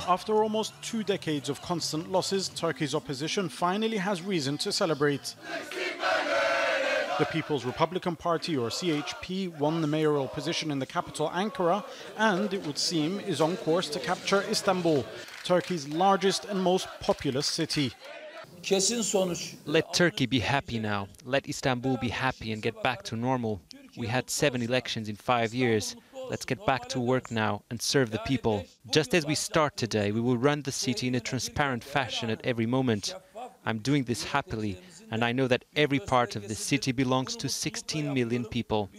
After almost 2 decades of constant losses, Turkey's opposition finally has reason to celebrate. The People's Republican Party, or CHP, won the mayoral position in the capital Ankara and, it would seem, is on course to capture Istanbul, Turkey's largest and most populous city. Let Turkey be happy now. Let Istanbul be happy and get back to normal. We had 7 elections in 5 years. Let's get back to work now and serve the people. Just as we start today, we will run the city in a transparent fashion at every moment. I'm doing this happily, and I know that every part of the city belongs to 16 million people.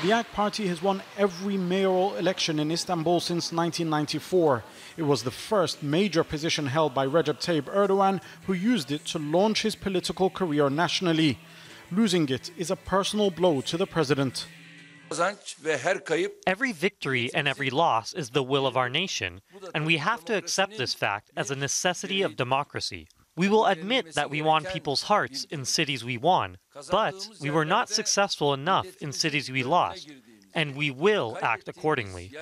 The AK Party has won every mayoral election in Istanbul since 1994. It was the first major position held by Recep Tayyip Erdogan, who used it to launch his political career nationally. Losing it is a personal blow to the president. Every victory and every loss is the will of our nation, and we have to accept this fact as a necessity of democracy. We will admit that we won people's hearts in cities we won, but we were not successful enough in cities we lost, and we will act accordingly.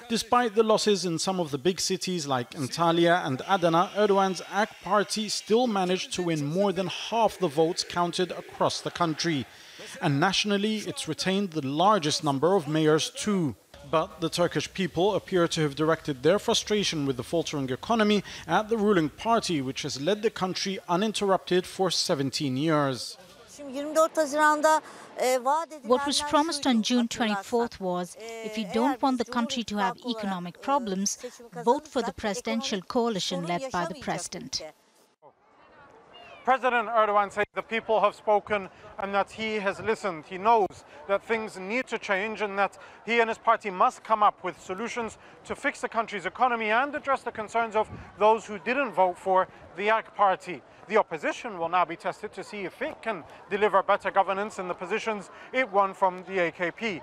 Despite the losses in some of the big cities like Antalya and Adana, Erdogan's AK Party still managed to win more than half the votes counted across the country. And nationally, it's retained the largest number of mayors too. But the Turkish people appear to have directed their frustration with the faltering economy at the ruling party, which has led the country uninterrupted for 17 years. What was promised on June 24th was, if you don't want the country to have economic problems, vote for the presidential coalition led by the president. President Erdogan says the people have spoken and that he has listened. He knows that things need to change and that he and his party must come up with solutions to fix the country's economy and address the concerns of those who didn't vote for the AK Party. The opposition will now be tested to see if it can deliver better governance in the positions it won from the AKP.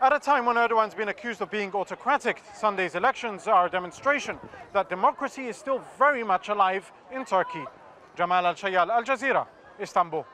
At a time when Erdogan's been accused of being autocratic, Sunday's elections are a demonstration that democracy is still very much alive in Turkey. Jamal, Elshayyal, Al Jazeera, Istanbul.